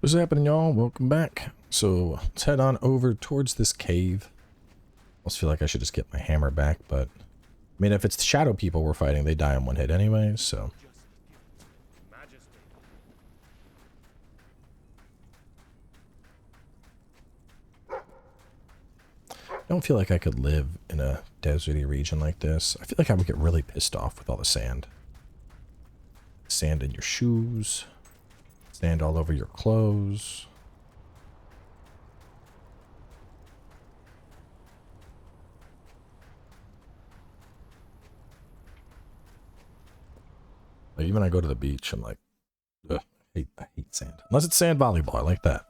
What's happening, y'all? Welcome back. So let's head on over towards this cave. I almost feel like I should just get my hammer back, but I mean, if it's the shadow people we're fighting, they die in one hit anyway, so. I don't feel like I could live in a deserty region like this. I feel like I would get really pissed off with all the sand. Sand in your shoes. Sand all over your clothes. Like, even when I go to the beach, I'm like, ugh, I hate sand. Unless it's sand volleyball, I like that.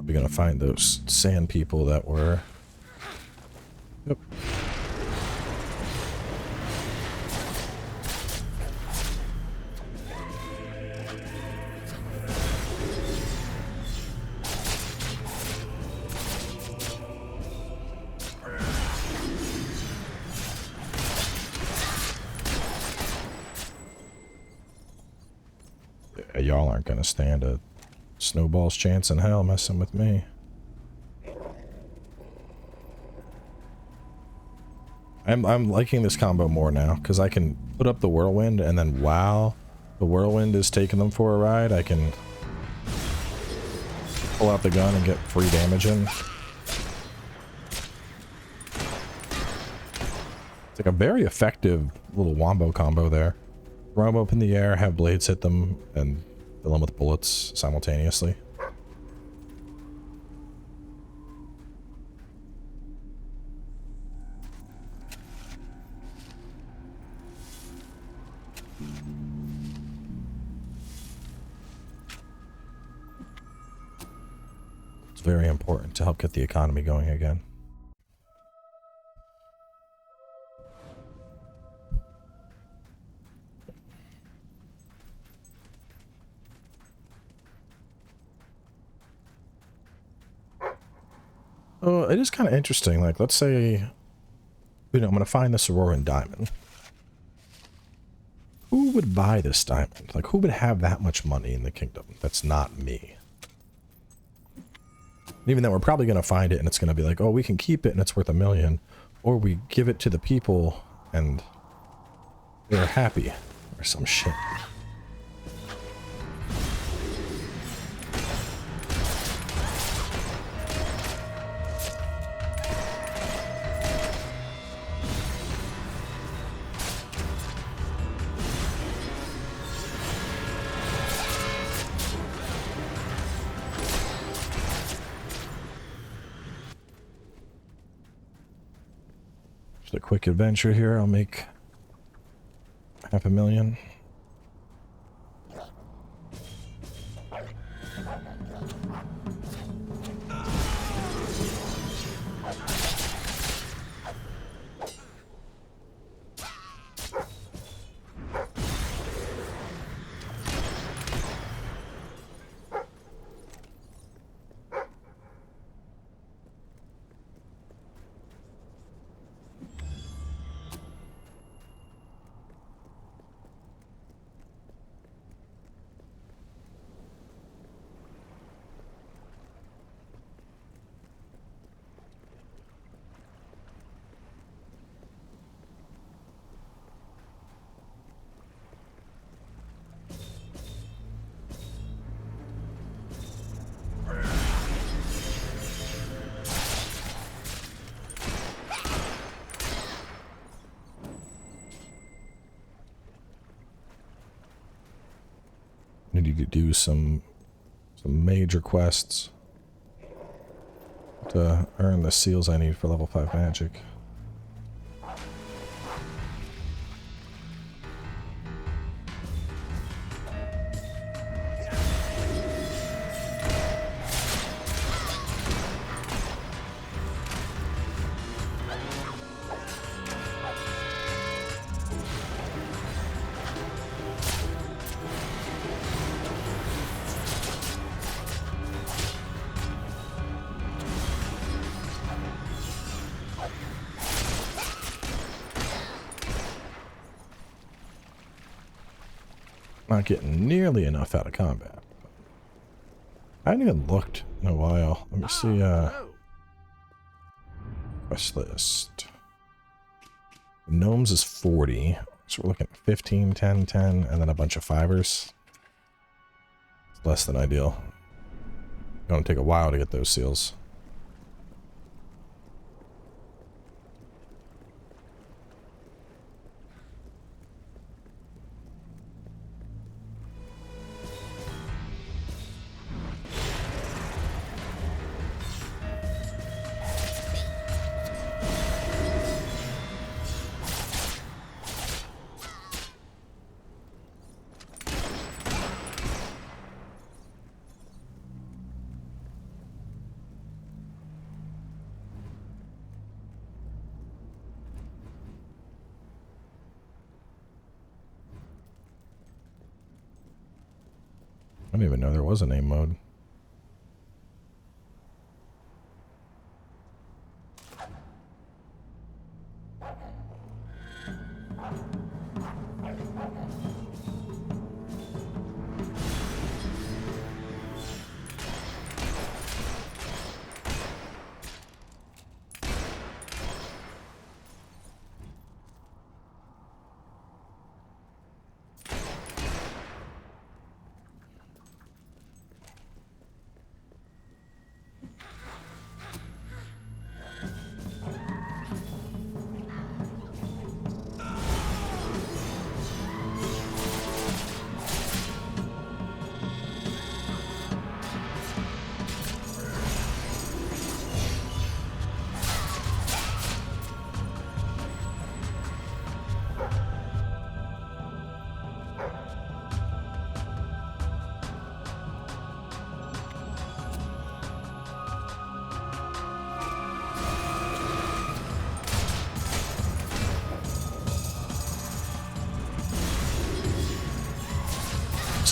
We're gonna find those sand people that were. Yep. Yeah, y'all aren't gonna stand a snowball's chance in hell messing with me. I'm liking this combo more now because I can put up the whirlwind, and then while the whirlwind is taking them for a ride, I can pull out the gun and get free damage in. It's like a very effective little wombo combo there. Throw them up in the air, have blades hit them, and fill them with bullets simultaneously. It's very important to help get the economy going again. It is kind of interesting. Like, let's say, you know, I'm going to find this Auroran diamond. Who would buy this diamond? Like, who would have that much money in the kingdom? That's not me. Even though we're probably going to find it and it's going to be like, oh, we can keep it and it's worth $1 million. Or we give it to the people and they're happy. Or some shit. A quick adventure here. I'll make $500,000. Need to do some major quests to earn the seals I need for level 5 magic. not getting nearly enough out of combat. I haven't even looked in a while. Let me see, quest list. Gnomes is 40. So we're looking at 15, 10, 10, and then a bunch of fivers. It's less than ideal. Gonna take a while to get those seals. I didn't even know there was a name mode.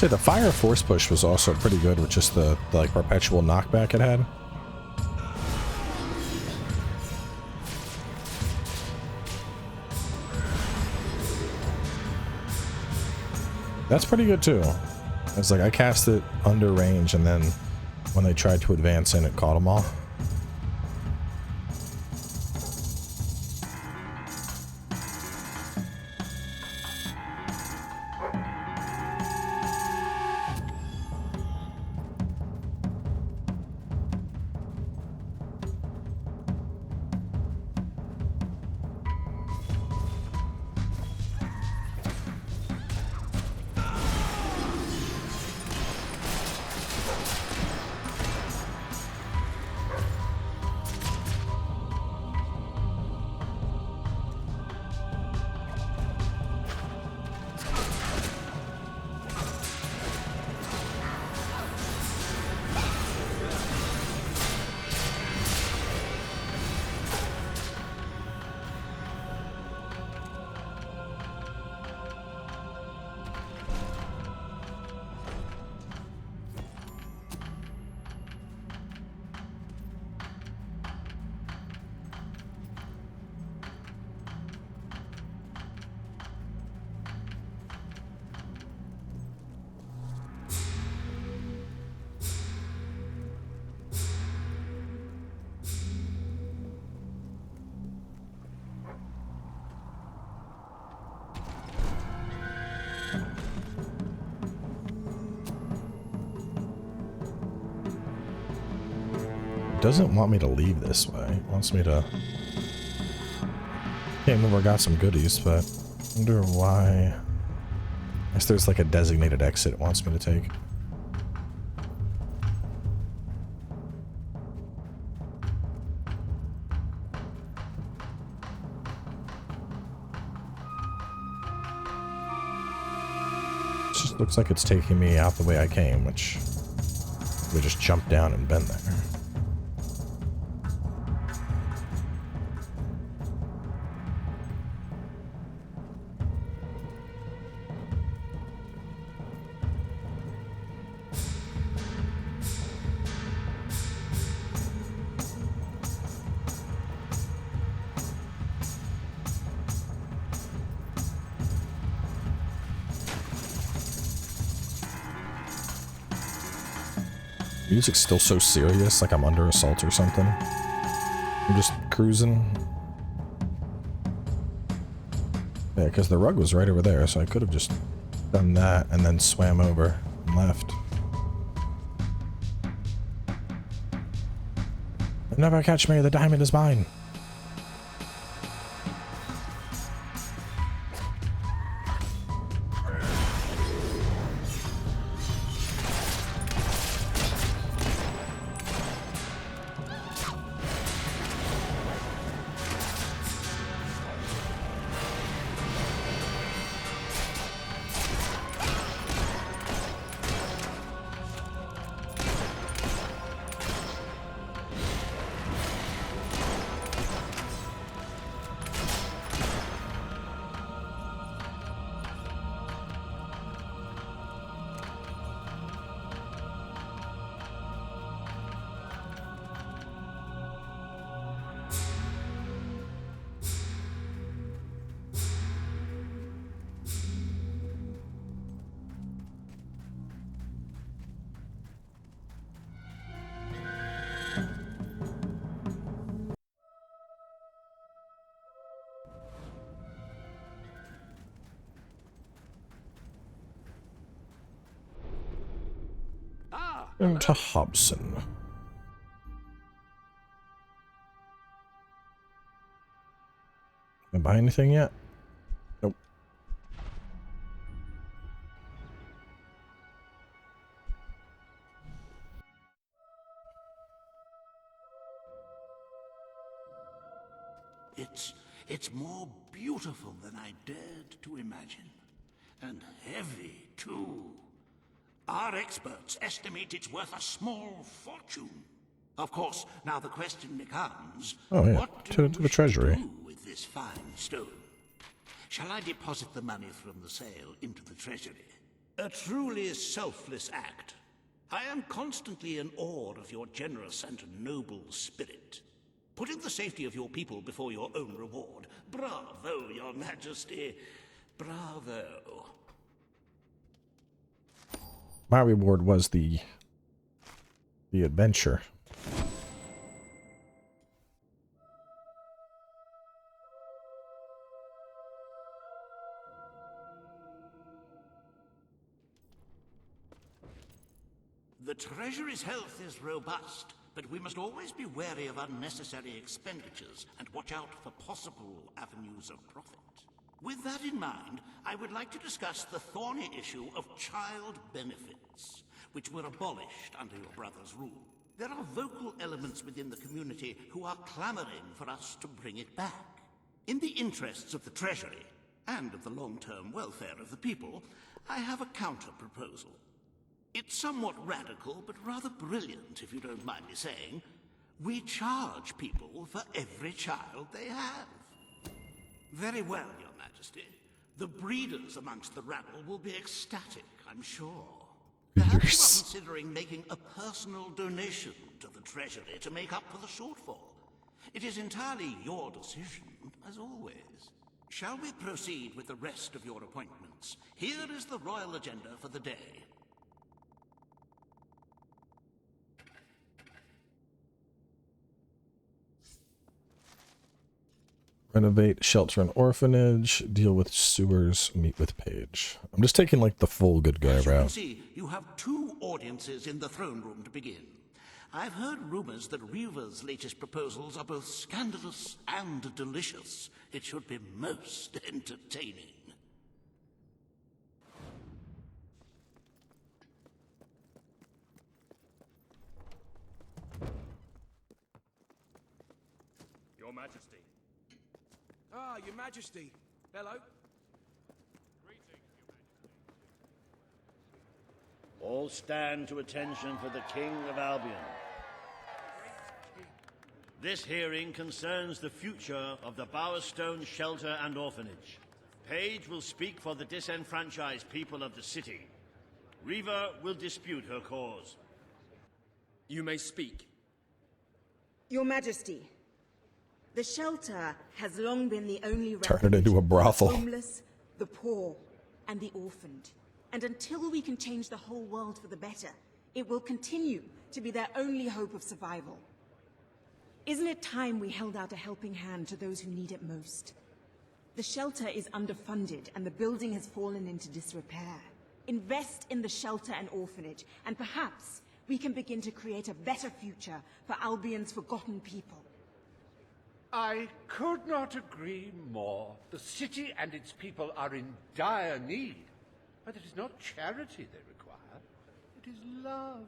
Say the fire force push was also pretty good with just the like perpetual knockback it had. That's pretty good too. It's like I cast it under range and then when they tried to advance in, it caught them all. Doesn't want me to leave this way. It wants me to... Can't remember, I got some goodies, but I wonder why. I guess there's like a designated exit it wants me to take. It just looks like it's taking me out the way I came, which we just jumped down and been there. Music's still so serious, like I'm under assault or something. I'm just cruising. Yeah, because the rug was right over there, so I could have just done that and then swam over and left. Never catch me, the diamond is mine. Into Hobson. Can I buy anything yet? Nope. It's more beautiful than I dared to imagine. And heavy, too. Our experts estimate it's worth a small fortune. Of course, now the question becomes, what do to the treasury. do with this fine stone? Shall I deposit the money from the sale into the treasury? A truly selfless act. I am constantly in awe of your generous and noble spirit. Putting the safety of your people before your own reward. Bravo, Your Majesty. Bravo. My reward was the adventure. The treasury's health is robust, but we must always be wary of unnecessary expenditures and watch out for possible avenues of profit. With that in mind, I would like to discuss the thorny issue of child benefits, which were abolished under your brother's rule. There are vocal elements within the community who are clamoring for us to bring it back. In the interests of the treasury, and of the long-term welfare of the people, I have a counter-proposal. It's somewhat radical, but rather brilliant, if you don't mind me saying. We charge people for every child they have. Very well, Your Majesty. The breeders amongst the rabble will be ecstatic, I'm sure. Perhaps you are considering making a personal donation to the treasury to make up for the shortfall. It is entirely your decision, as always. Shall we proceed with the rest of your appointments? Here is the royal agenda for the day. Renovate, shelter and orphanage, deal with sewers, meet with page. I'm just taking like the full good guy route. As you can see, you have 2 audiences in the throne room to begin. I've heard rumors that Reaver's latest proposals are both scandalous and delicious. It should be most entertaining. Your Majesty. Ah, Your Majesty. Hello. Greetings, Your Majesty. All stand to attention for the King of Albion. This hearing concerns the future of the Bowerstone Shelter and Orphanage. Page will speak for the disenfranchised people of the city. Reaver will dispute her cause. You may speak. Your Majesty, the shelter has long been the only Turn it refuge into a brothel. for the homeless, the poor, and the orphaned. And until we can change the whole world for the better, it will continue to be their only hope of survival. Isn't it time we held out a helping hand to those who need it most? The shelter is underfunded and the building has fallen into disrepair. Invest in the shelter and orphanage, and perhaps we can begin to create a better future for Albion's forgotten people. I could not agree more. The city and its people are in dire need. But it is not charity they require. It is love.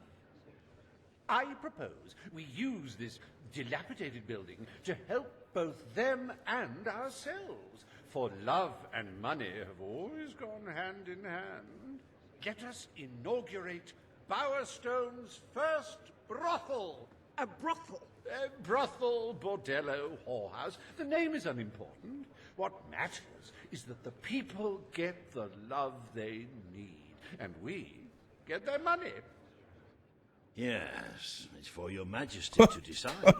I propose we use this dilapidated building to help both them and ourselves. For love and money have always gone hand in hand. Let us inaugurate Bowerstone's first brothel. A brothel? Brothel, bordello, whorehouse. The name is unimportant. What matters is that the people get the love they need, and we get their money. Yes, it's for your majesty to decide.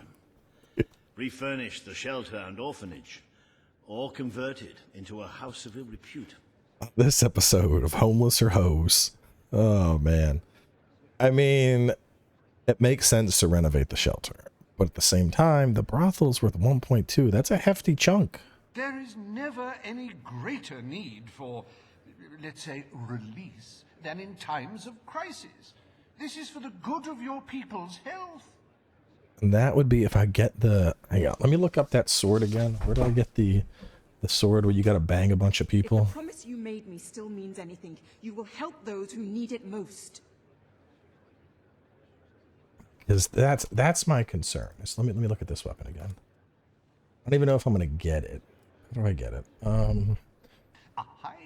Refurnish the shelter and orphanage, or convert it into a house of ill repute. This episode of Homeless or Hose. Oh, man. I mean, it makes sense to renovate the shelter. But at the same time, the brothel's worth 1.2. That's a hefty chunk. There is never any greater need for, let's say, release than in times of crisis. This is for the good of your people's health. And that would be if I get the... Hang on, let me look up that sword again. Where do I get the sword where you gotta bang a bunch of people? If the promise you made me still means anything, you will help those who need it most. Because that's my concern. So let me look at this weapon again. I don't even know if I'm gonna get it. How do I get it?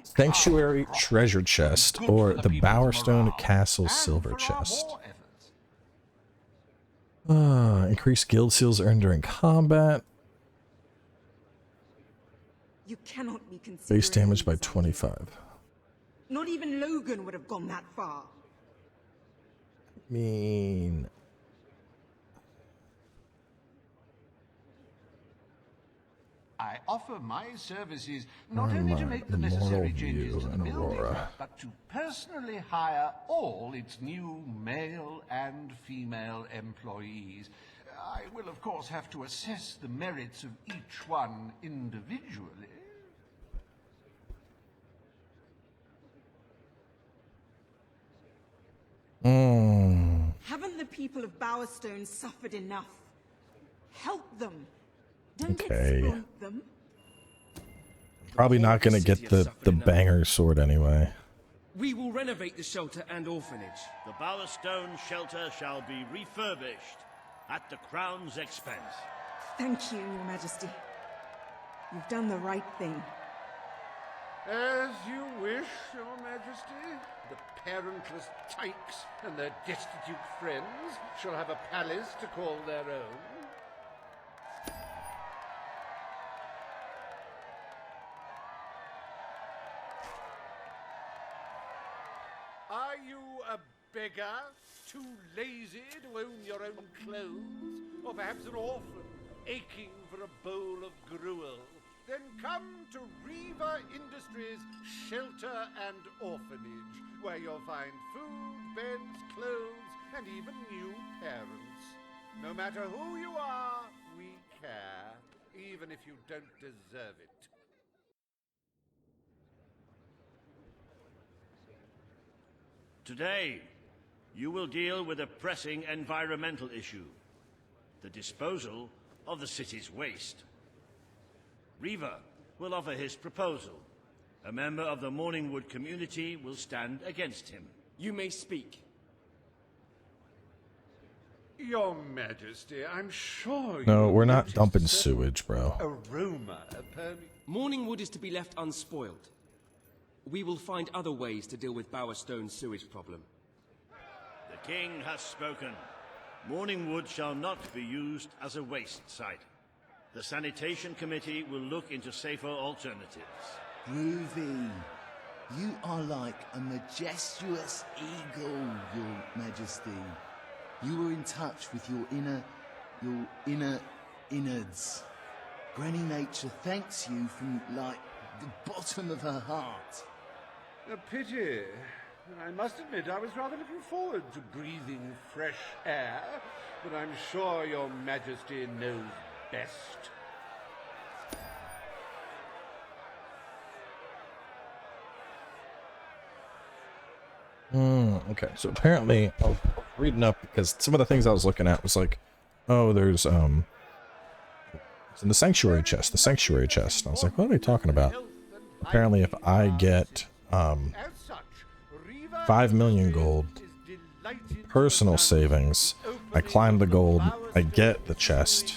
Sanctuary treasure chest or the Bowerstone Castle silver chest. Increase guild seals earned during combat. You cannot be considered Base damage by 25. Not even Logan would have gone that far. I mean... I offer my services not only to make the necessary changes to the building, but to personally hire all its new male and female employees. I will, of course, have to assess the merits of each one individually. Haven't the people of Bowerstone suffered enough? Help them. Don't Okay. exploit them. Probably not gonna get the banger sword anyway. We will renovate the shelter and orphanage. The Bowerstone shelter shall be refurbished at the Crown's expense. Thank you, Your Majesty. You've done the right thing. As you wish, Your Majesty. The parentless tykes and their destitute friends shall have a palace to call their own. Are you a beggar, too lazy to own your own clothes? Or perhaps an orphan, aching for a bowl of gruel? Then come to Reaver Industries Shelter and Orphanage, where you'll find food, beds, clothes, and even new parents. No matter who you are, we care, even if you don't deserve it. Today, you will deal with a pressing environmental issue: the disposal of the city's waste. Reaver will offer his proposal. A member of the Morningwood community will stand against him. You may speak. Your Majesty, I'm sure No, you we're not noticed dumping a certain sewage, bro. aroma Morningwood is to be left unspoiled. We will find other ways to deal with Bowerstone's sewage problem. The king has spoken. Morningwood shall not be used as a waste site. The sanitation committee will look into safer alternatives. Groovy. You are like a majestuous eagle, Your Majesty. You were in touch with your inner innards. Granny Nature thanks you from, like, the bottom of her heart. A pity. I must admit I was rather looking forward to breathing fresh air, but I'm sure your Majesty knows best. Okay, so apparently I was reading up because some of the things I was looking at was like, oh, there's it's in the sanctuary chest, And I was like, what are they talking about? Apparently if I get 5 million gold personal savings, I climb the gold, I get the chest,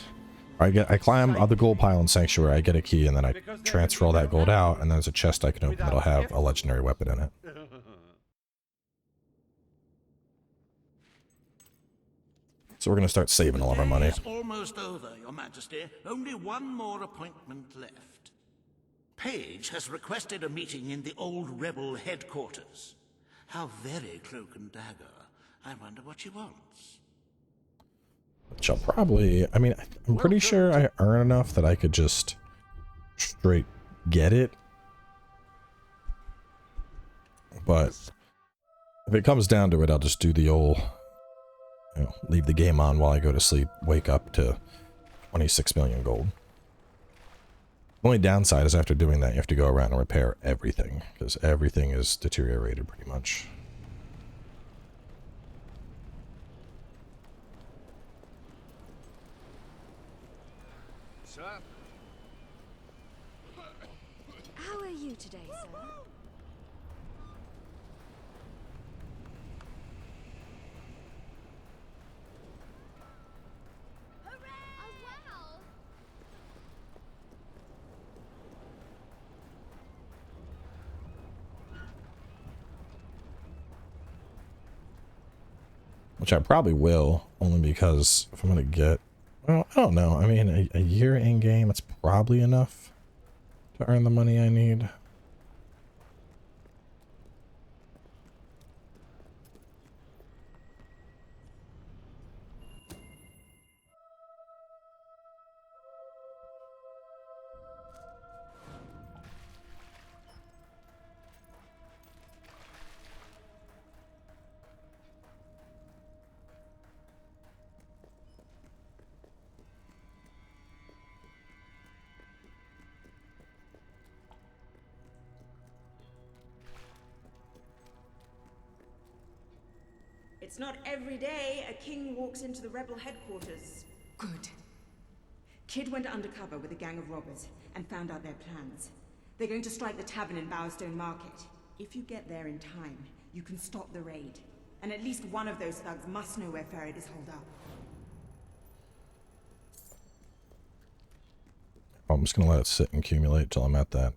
I climb the gold pile in sanctuary, I get a key, and then I transfer all that gold out, and there's a chest I can open that'll have a legendary weapon in it. So we're gonna start saving all of our money. It's almost over, Your Majesty. Only one more appointment left. Page has requested a meeting in the old rebel headquarters. How very cloak and dagger. I wonder what she wants. Which I'll probably, I mean, I'm pretty sure I earn enough that I could just straight get it. But if it comes down to it, I'll just do the old, you know, leave the game on while I go to sleep, wake up to 26 million gold. The only downside is after doing that, you have to go around and repair everything, because everything is deteriorated pretty much. Sir? How are you today, sir? Which I probably will, only because if I'm gonna get, well, I don't know. I mean, a year in game, it's probably enough to earn the money I need. It's not every day a king walks into the rebel headquarters. Good. Kid went undercover with a gang of robbers and found out their plans. They're going to strike the tavern in Bowerstone Market. If you get there in time, you can stop the raid. And at least one of those thugs must know where Ferret is holed up. I'm just gonna let it sit and accumulate till I'm at that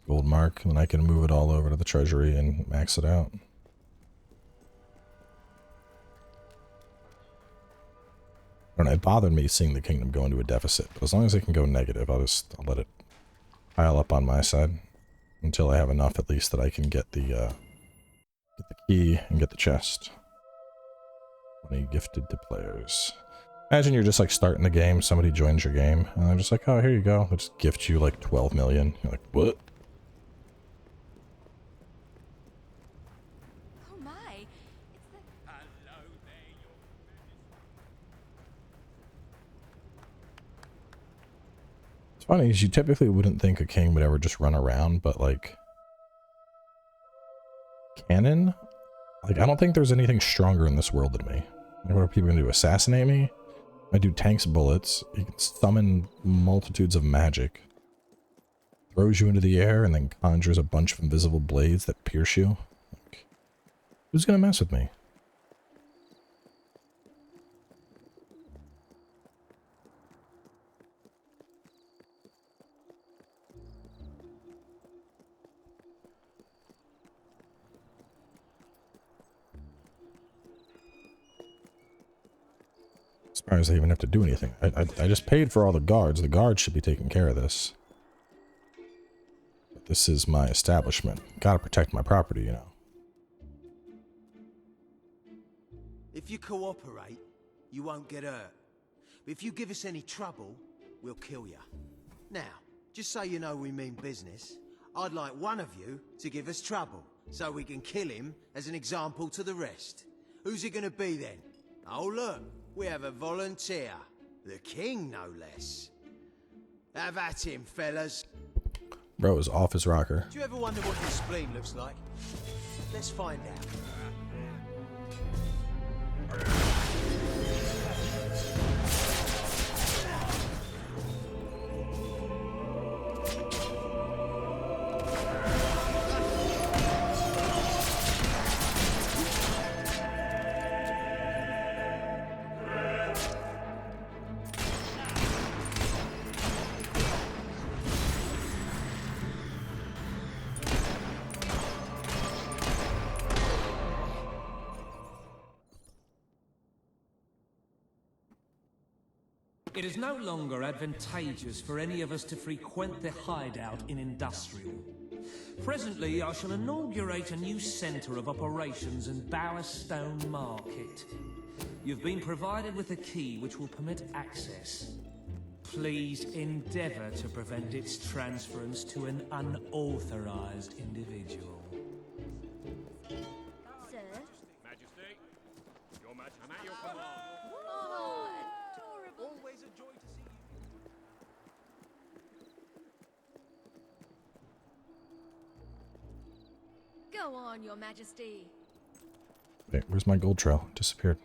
gold mark, and then I can move it all over to the treasury and max it out. I don't know, it bothered me seeing the kingdom go into a deficit, but as long as it can go negative, I'll let it pile up on my side until I have enough at least that I can get the key and get the chest. Money gifted to players. Imagine you're just like starting the game, somebody joins your game, and they're just like, oh, here you go. They'll just gift you like 12 million. You're like, what? Oh my. It's the... Hello there, Your Majesty. It's funny, 'cause you typically wouldn't think a king would ever just run around, but like canon, like I don't think there's anything stronger in this world than me. Like, what are people gonna do? Assassinate me? I do tanks bullets. He can summon multitudes of magic. Throws you into the air and then conjures a bunch of invisible blades that pierce you. Like, who's gonna mess with me? Surprised I even have to do anything. I just paid for all the guards. The guards should be taking care of this. But this is my establishment. Gotta protect my property, you know. If you cooperate, you won't get hurt. But if you give us any trouble, we'll kill you. Now, just so you know we mean business, I'd like one of you to give us trouble. so we can kill him as an example to the rest. Who's it gonna be then? Oh look, we have a volunteer. The king, no less. Have at him, fellas. Bro is off his rocker. Do you ever wonder what your spleen looks like? Let's find out. It is no longer advantageous for any of us to frequent the hideout in Industrial. Presently, I shall inaugurate a new centre of operations in Bowerstone Market. You've been provided with a key which will permit access. Please endeavour to prevent its transference to an unauthorised individual. Sir? Majesty, your Majesty, I'm at your command. Oh, adorable. Always a joy to see you. Go on, Your Majesty. Wait, where's my gold trail? Disappeared.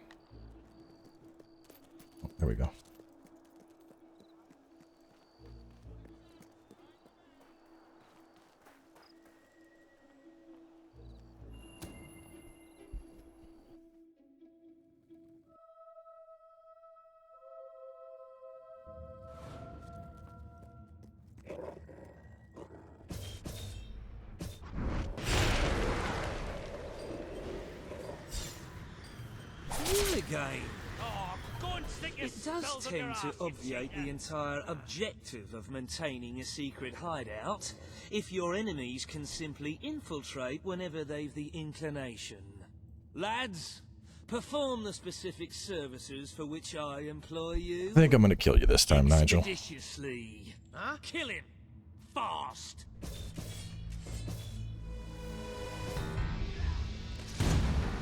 Oh, there we go. Again. Oh, go and stick your It does spells up your tend to arse, you obviate the cheater. entire objective of maintaining a secret hideout, if your enemies can simply infiltrate whenever they've the inclination. Lads, perform the specific services for which I employ you. I think I'm gonna kill you this time, Nigel. Expeditiously. Huh? Kill him! Fast!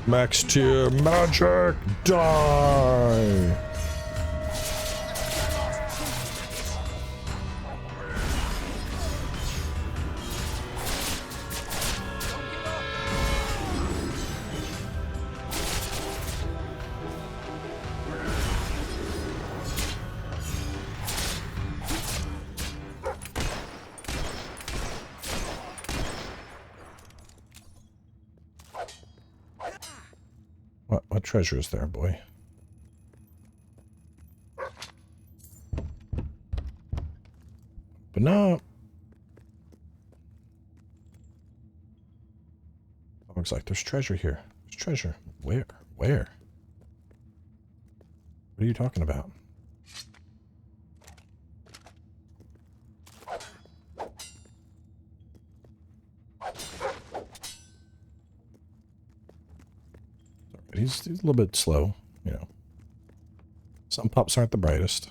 Max tier magic, die! What treasure is there, boy? Open up. Looks like there's treasure here. There's treasure. Where? Where? What are you talking about? He's a little bit slow, you know. Some pups aren't the brightest.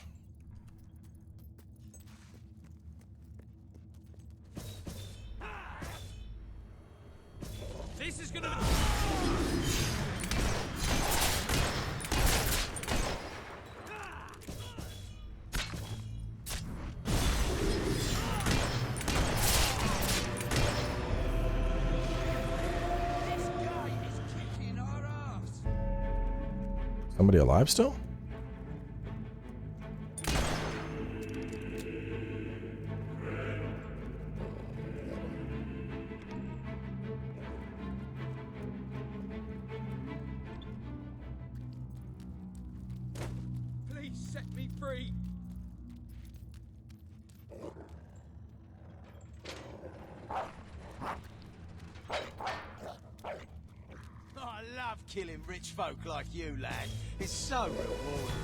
This is gonna... Somebody alive still? Please set me free! I love killing rich folk like you, lad. It's so rewarding.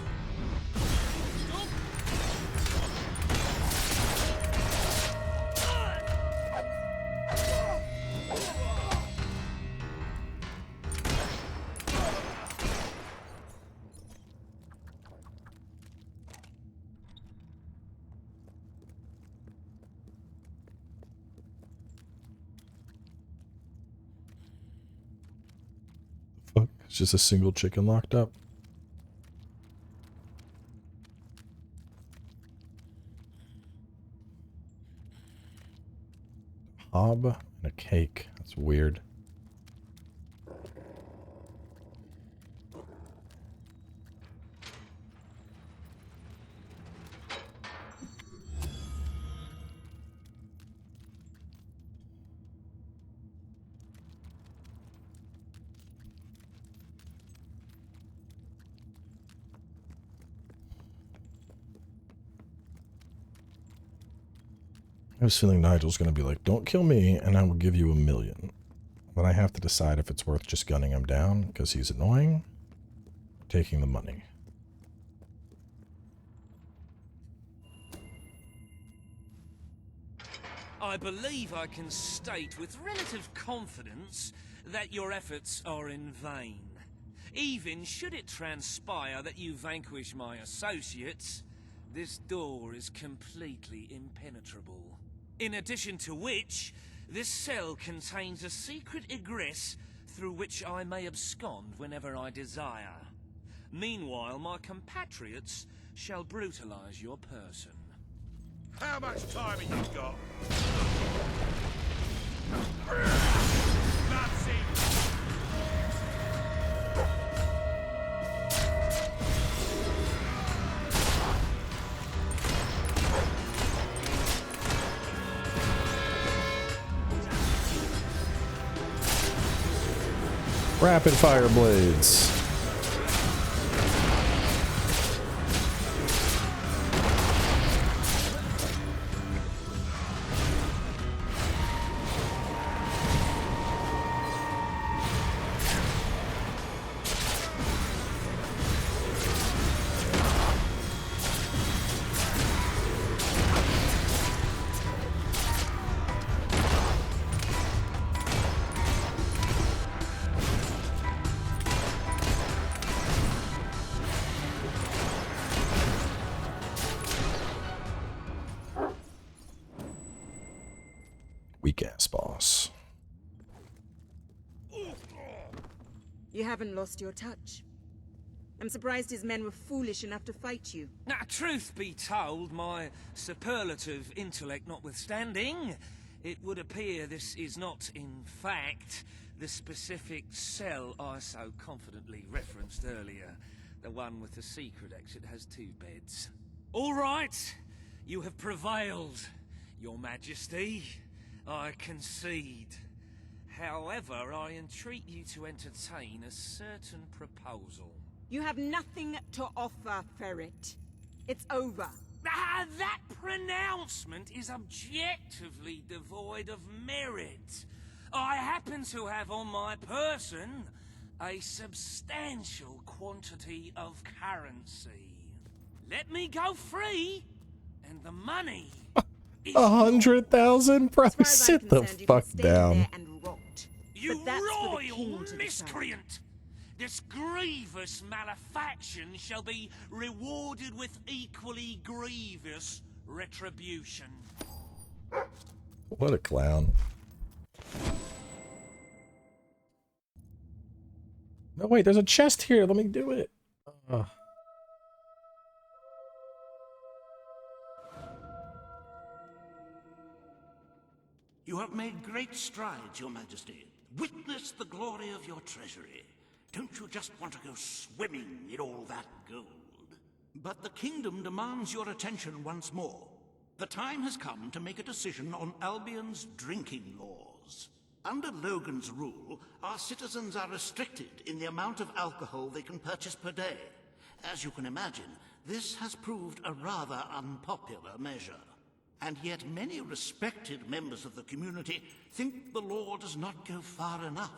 It's just a single chicken locked up. Hob and a cake. That's weird. I was feeling Nigel's going to be like, don't kill me and I will give you $1 million. But I have to decide if it's worth just gunning him down because he's annoying or taking the money. I believe I can state with relative confidence that your efforts are in vain. Even should it transpire that you vanquish my associates, this door is completely impenetrable. In addition to which, this cell contains a secret egress through which I may abscond whenever I desire. Meanwhile, my compatriots shall brutalize your person. How much time have you got? That's it! Rapid fire blades. Weak ass boss. You haven't lost your touch. I'm surprised his men were foolish enough to fight you. Now, truth be told, my superlative intellect notwithstanding, it would appear this is not, in fact, the specific cell I so confidently referenced earlier. The one with the secret exit has 2 beds. All right, you have prevailed, Your Majesty. I concede. However, I entreat you to entertain a certain proposal. You have nothing to offer, Ferret. It's over. Ah, that pronouncement is objectively devoid of merit. I happen to have on my person a substantial quantity of currency. Let me go free, and the money is 100,000? Bro, sit the fuck down. You royal miscreant! This grievous malefaction shall be rewarded with equally grievous retribution. What a clown. No, wait, there's a chest here. Let me do it. You have made great strides, Your Majesty. Witness the glory of your treasury. Don't you just want to go swimming in all that gold? But the kingdom demands your attention once more. The time has come to make a decision on Albion's drinking laws. Under Logan's rule, our citizens are restricted in the amount of alcohol they can purchase per day. As you can imagine, this has proved a rather unpopular measure. And yet many respected members of the community think the law does not go far enough.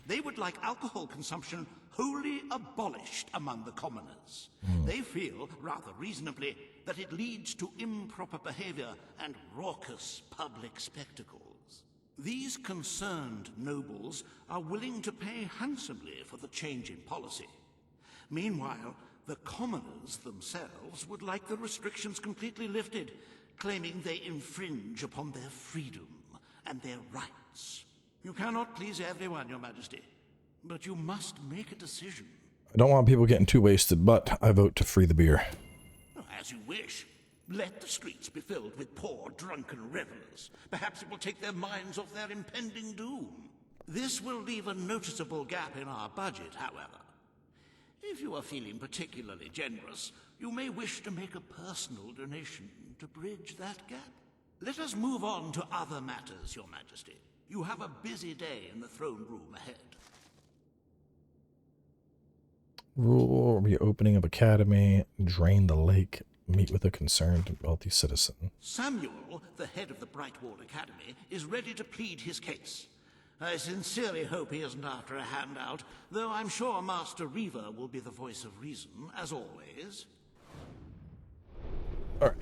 They would like alcohol consumption wholly abolished among the commoners. They feel, rather reasonably, that it leads to improper behavior and raucous public spectacles. These concerned nobles are willing to pay handsomely for the change in policy. Meanwhile, the commoners themselves would like the restrictions completely lifted, claiming they infringe upon their freedom and their rights. You cannot please everyone, Your Majesty. But you must make a decision. I don't want people getting too wasted, but I vote to free the beer. As you wish. Let the streets be filled with poor, drunken revelers. Perhaps it will take their minds off their impending doom. This will leave a noticeable gap in our budget, however. If you are feeling particularly generous, you may wish to make a personal donation to bridge that gap. Let us move on to other matters, Your Majesty. You have a busy day in the throne room ahead. Rule reopening of academy, drain the lake, meet with a concerned and wealthy citizen. Samuel, the head of the Brightwall Academy, is ready to plead his case. I sincerely hope he isn't after a handout, though I'm sure Master Reaver will be the voice of reason, as always. Alright.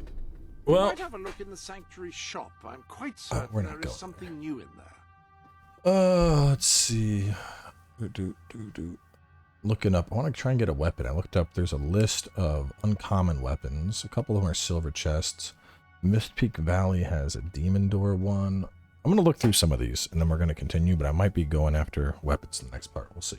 We Well, might have a look in the sanctuary shop. I'm quite certain we're not there is going something new in there. let's see. Looking up, I want to try and get a weapon. I looked up, there's a list of uncommon weapons. A couple of them are silver chests. Mist Peak Valley has a demon door one. I'm going to look through some of these and then we're going to continue, but I might be going after weapons in the next part. We'll see.